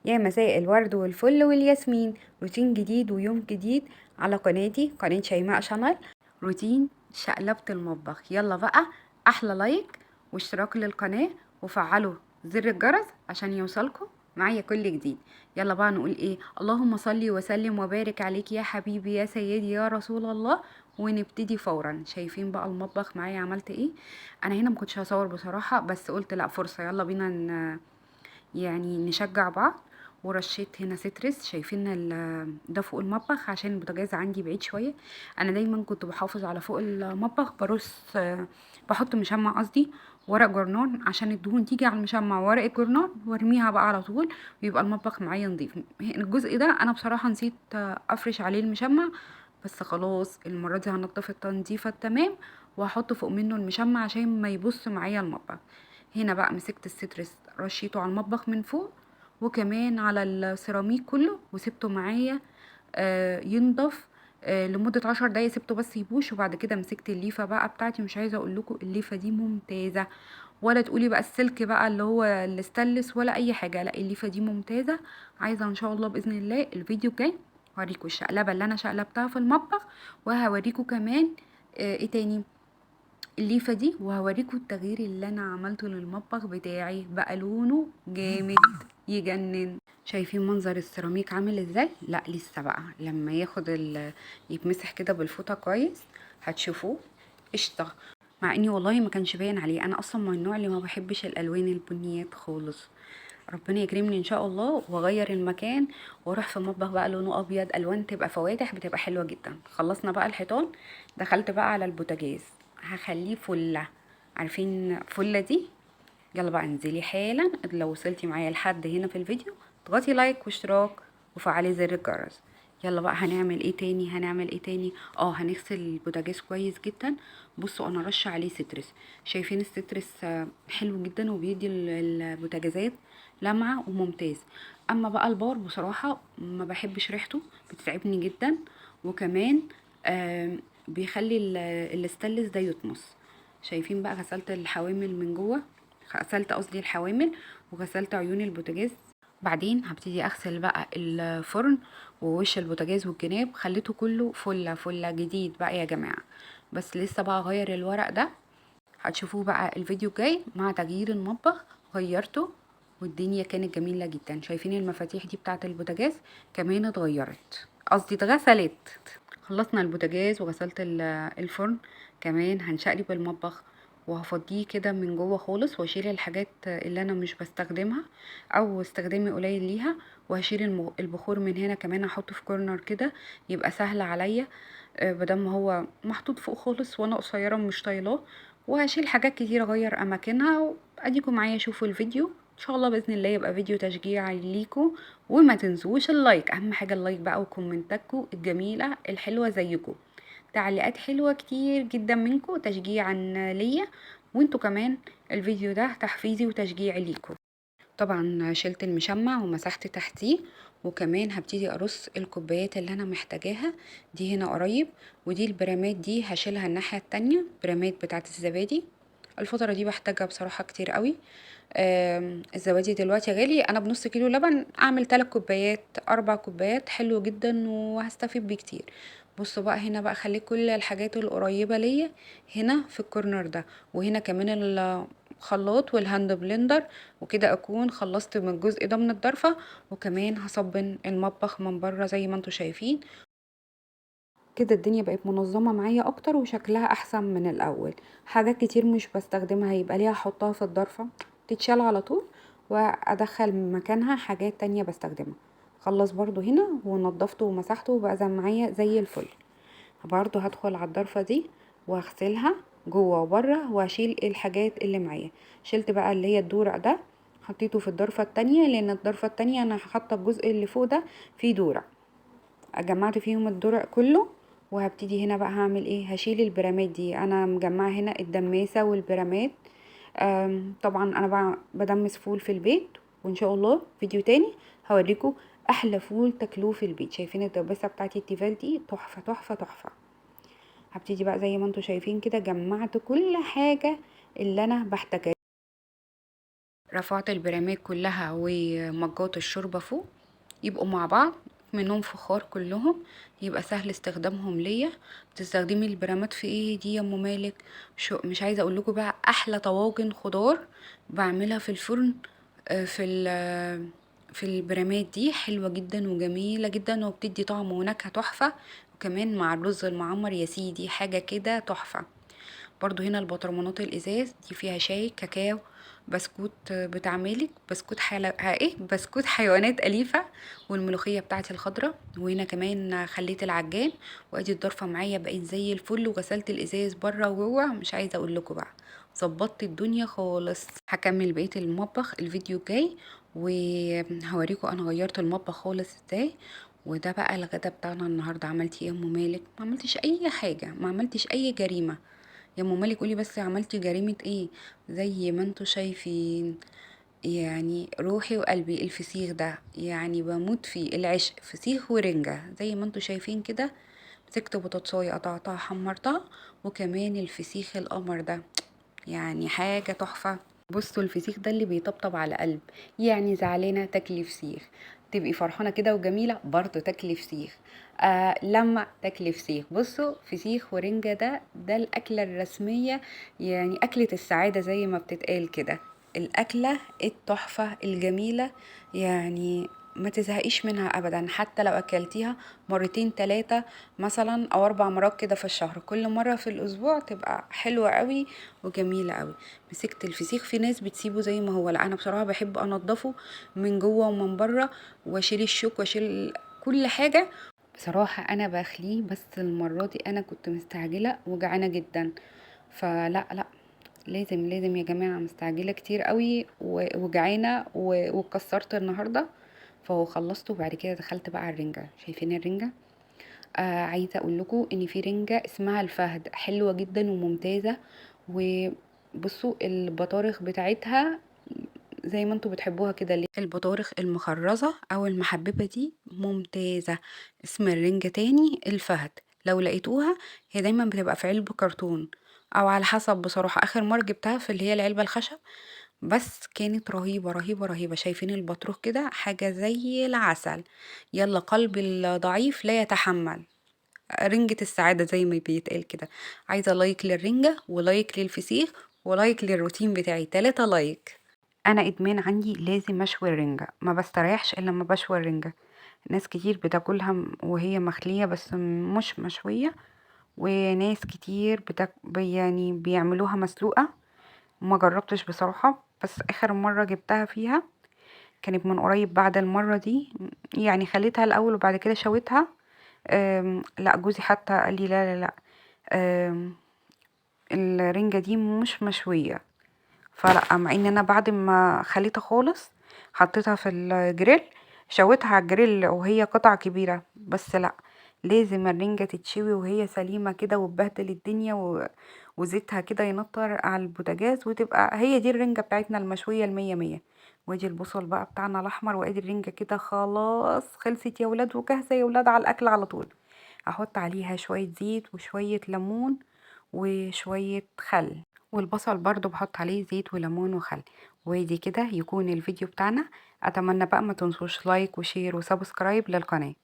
يا مساء الورد والفل والياسمين. روتين جديد ويوم جديد على قناتي، قناة شيماء شانل. روتين شقلبة المطبخ. يلا بقى، احلى لايك واشتراك للقناة وفعلوا زر الجرس عشان يوصلكم معايا كل جديد. يلا بقى نقول ايه؟ اللهم صلي وسلم وبارك عليك يا حبيبي يا سيدي يا رسول الله. ونبتدي فورا. شايفين بقى المطبخ معايا عملت ايه؟ انا هنا مكنتش هصور بصراحة، بس قلت لا، فرصة، يلا بينا يعني نشجع بعض. ورشيت هنا سترس. شايفين ده فوق المطبخ عشان البوتاجاز عندي بعيد شويه. انا دايما كنت بحافظ على فوق المطبخ، برص بحط مشمع، قصدي ورق جرنان، عشان الدهون تيجي على المشمع ورق الجرنان وارميها بقى على طول، ويبقى المطبخ معايا نظيف. الجزء ده انا بصراحه نسيت افرش عليه المشمع، بس خلاص المره دي هنضف التنظيفه التمام وهحط فوق منه المشمع عشان ما يبص معايا المطبخ. هنا بقى مسكت السترس رشيته على المطبخ من فوق وكمان على السيراميك كله، وسبته معايا ينضف لمدة 10 دقايق. سبته بس يبوش، وبعد كده مسكت الليفة بقى بتاعتي. مش عايزة اقول لكم الليفة دي ممتازة، ولا تقولي بقى السلك بقى اللي هو الاستانلس ولا اي حاجة، لا الليفة دي ممتازة. عايزة ان شاء الله باذن الله الفيديو الجاي هوريكم الشقلبة اللي انا شقلبتها في المطبخ، وهوريكم كمان ايه تاني الليفة دي، وهوريكم التغيير اللي انا عملته للمطبخ بتاعي. بقى لونه جامد يجنن. شايفين منظر السيراميك عامل ازاي؟ لا لسه بقى، لما ياخد يتمسح كده بالفوطة كويس هتشوفوه قشطة. مع اني والله ما كانش باين عليه، انا اصلا من النوع اللي ما بحبش الالوان البنيات خالص. ربنا يكرمني ان شاء الله واغير المكان واروح في المطبخ بقى لونه ابيض، الوان تبقى فواتح، بتبقى حلوه جدا. خلصنا بقى الحيطان، دخلت بقى على البوتاجاز، هخليه فله. عارفين فله دي؟ يلا بقى انزلي حالا لو وصلتي معايا لحد هنا في الفيديو، اضغطي لايك واشتراك وفعلي زر الجرس. يلا بقى هنعمل ايه تاني؟ هنغسل البوتاجاز كويس جدا. بصوا انا رش عليه سترس. شايفين السترس حلو جدا وبيدي البوتاجازات لمعة وممتاز. اما بقى البار بصراحة ما بحبش ريحته، بتتعبني جدا، وكمان بيخلي الاستانلس ده يطمس. شايفين بقى غسلت الحوامل من جوه، غسلت قصدي الحوامل وغسلت عيون البوتاجاز. بعدين هبتدي اغسل بقى الفرن ووش البوتاجاز والجناب، خليته كله فله فله جديد بقى يا جماعه. بس لسه بقى غير الورق ده، هتشوفوه بقى الفيديو الجاي مع تغيير المطبخ. غيرته والدنيا كانت جميله جدا. شايفين المفاتيح دي بتاعه البوتاجاز كمان اتغيرت، قصدي اتغسلت. خلصنا البوتاجاز وغسلت الفرن، كمان هنشقلب المطبخ وهفضيه كده من جوه خالص، واشيل الحاجات اللي انا مش بستخدمها او استخدامي قليل ليها، وهشيل البخور من هنا كمان، احطه في كورنر كده يبقى سهل عليا بدل ما هو محطوط فوق خالص وانا قصيره مش طايلاه. وهشيل حاجات كتير اغير اماكنها، واديكم معايا شوفوا الفيديو ان شاء الله باذن الله يبقى فيديو تشجيع ليكم. وما تنسوش اللايك، اهم حاجه اللايك بقى، وكومنتاتكم الجميله الحلوه زيكم، تعليقات حلوه كتير جدا منكم تشجيعا ليا، وانتوا كمان الفيديو ده تحفيزي وتشجيع ليكم. طبعا شلت المشمع ومسحت تحتيه، وكمان هبتدي ارص الكوبايات اللي انا محتاجاها. دي هنا قريب، ودي البرامات دي هشيلها الناحيه التانية، برامات بتاعه الزبادي. الفتره دي بحتاجها بصراحه كتير قوي. الزبادي دلوقتي غالي، انا بنص كيلو لبن اعمل 3 كوبايات 4 كوبايات حلو جدا وهستفيد بيه كتير. بصوا بقى هنا بقى خلي كل الحاجات القريبه ليا هنا في الكورنر ده، وهنا كمان الخلاط والهاند بلندر، وكده اكون خلصت من الجزء ده من الضرفه. وكمان هصبن المطبخ من بره زي ما انتوا شايفين كده. الدنيا بقت منظمة معايا اكتر وشكلها احسن من الاول. حاجات كتير مش بستخدمها يبقى ليها احطها في الضرفة تتشال على طول، وادخل مكانها حاجات تانية بستخدمها. خلص برضو هنا ونضفته ومسحته وبقى زي معايا زي الفل. برضو هدخل على الضرفة دي وهغسلها جوه وبره، واشيل الحاجات اللي معايا. شلت بقى اللي هي الدورق ده، حطيته في الضرفة التانية، لان الضرفة التانية انا حاطة الجزء اللي فوق ده فيه دورق، جمعت فيهم الدرق كله. وهبتدي هنا بقى هعمل ايه؟ هشيل البرامات دي، انا مجمعه هنا الدماسه والبرامات. طبعا انا بقى بدمس فول في البيت، وان شاء الله فيديو تاني هوريكم احلى فول تاكلوه في البيت. شايفين الدباسه بتاعتي التيفال دي تحفه تحفه تحفه. هبتدي بقى زي ما انتم شايفين كده، جمعت كل حاجه اللي انا بحتاجها. رفعت البرامات كلها ومجات الشوربة فوق يبقوا مع بعض منهم فخار كلهم، يبقى سهل استخدامهم ليا. بتستخدمي البرامات في ايه دي يا ام مالك؟ شو مش عايزه اقول لكم بقى احلى طواجن خضار بعملها في الفرن. في في البرامات دي حلوه جدا وجميله جدا وبتدي طعم ونكهه تحفه، وكمان مع الرز المعمر يا سيدي حاجه كده تحفه. برضو هنا البطرمانات الازاز دي فيها شاي كاكاو، بسكوت بتاع مالك، بسكوت ايه بسكوت حيوانات اليفه، والملوخيه بتاعتي الخضراء. وهنا كمان خليت العجان، وادي الضرفه معايا بقيت زي الفل، وغسلت الازاز بره وجوه. مش عايزه اقول لكم بقى ظبطت الدنيا خالص. هكمل بقيه المطبخ الفيديو الجاي، وهوريكم انا غيرت المطبخ خالص ازاي. وده بقى الغدا بتاعنا النهارده. عملتي ايه يا ام مالك؟ ما عملتش اي حاجه، ما عملتش اي جريمه يا ام مالك. قولي بس عملتي جريمة ايه؟ زي ما انتوا شايفين يعني روحي وقلبي الفسيخ ده يعني بموت فيه، العشق فسيخ ورنجة زي ما انتوا شايفين كده. مسكت بطاطساية قطعتها حمرتها، وكمان الفسيخ القمر ده يعني حاجة تحفة. بصوا الفسيخ ده اللي بيطبطب على قلب، يعني زعلانة تاكلي فسيخ، تبقي فرحانة كده وجميلة برضه تاكلي فسيخ، لما تاكلي فسيخ. بصوا فسيخ ورنجة ده الأكلة الرسمية، يعني أكلة السعادة زي ما بتتقال كده، الأكلة التحفة الجميلة، يعني ما تزهقيش منها ابدا. حتى لو اكلتيها مرتين تلاتة مثلا او 4 مرات كده في الشهر، كل مرة في الاسبوع تبقى حلوة قوي وجميلة قوي. مسكت الفسيخ، في ناس بتسيبه زي ما هو، لا انا بصراحة بحب انضفه من جوه ومن بره، واشيل الشوك واشيل كل حاجة. بصراحة انا بخليه، بس المرة دي انا كنت مستعجلة وجعانة جدا، فلا لا لازم يا جماعة، مستعجلة كتير قوي وجعانة واتكسرت النهاردة. فهو خلصته، وبعد كده دخلت بقى على الرنجة. شايفين الرنجة؟ عايزة اقول لكم ان في رنجة اسمها الفهد حلوة جدا وممتازة. وبصوا البطارخ بتاعتها زي ما انتوا بتحبوها كده، ليه البطارخ المخرزة او المحببة دي ممتازة. اسم الرنجة تاني الفهد، لو لقيتوها هي دايما بتبقى في علبة كرتون، او على حسب. بصراحة اخر مرة جبتها في اللي هي العلبة الخشب، بس كانت رهيبة رهيبة رهيبة. شايفين البطروخ كده حاجة زي العسل. يلا قلب الضعيف لا يتحمل، رنجة السعادة زي ما بيتقال كده. عايزة لايك للرنجة، ولايك للفسيخ، ولايك للروتين بتاعي، 3 لايك. انا ادمان عندي، لازم اشوي الرنجة، ما بستريحش الا لما بشوي الرنجة. ناس كتير بتاكلها وهي مخلية بس مش مشوية، وناس كتير يعني بيعملوها مسلوقة. ما جربتش بصراحة، بس اخر مرة جبتها فيها كانت من قريب. بعد المرة دي يعني خليتها الاول وبعد كده شويتها. لا جوزي حتى قال لي لا لا لا، أم الرنجة دي مش مشوية. فلا، مع ان انا بعد ما خليتها خالص حطيتها في الجريل، شويتها على الجريل وهي قطع كبيرة، بس لا، لازم الرنجة تتشوي وهي سليمة كده وتبهدل الدنيا وزيتها كده ينطر على البوتاجاز، وتبقى هي دي الرنجة بتاعتنا المشوية المية مية. وادي البصل بقى بتاعنا الاحمر، وادي الرنجة كده خلاص خلصت يا ولاد، وجاهزة يا ولاد على الاكل على طول. احط عليها شوية زيت وشوية ليمون وشوية خل، والبصل برضو بحط عليه زيت وليمون وخل. ودي كده يكون الفيديو بتاعنا. اتمنى بقى ما تنسوش لايك وشير وسبسكرايب للقناة.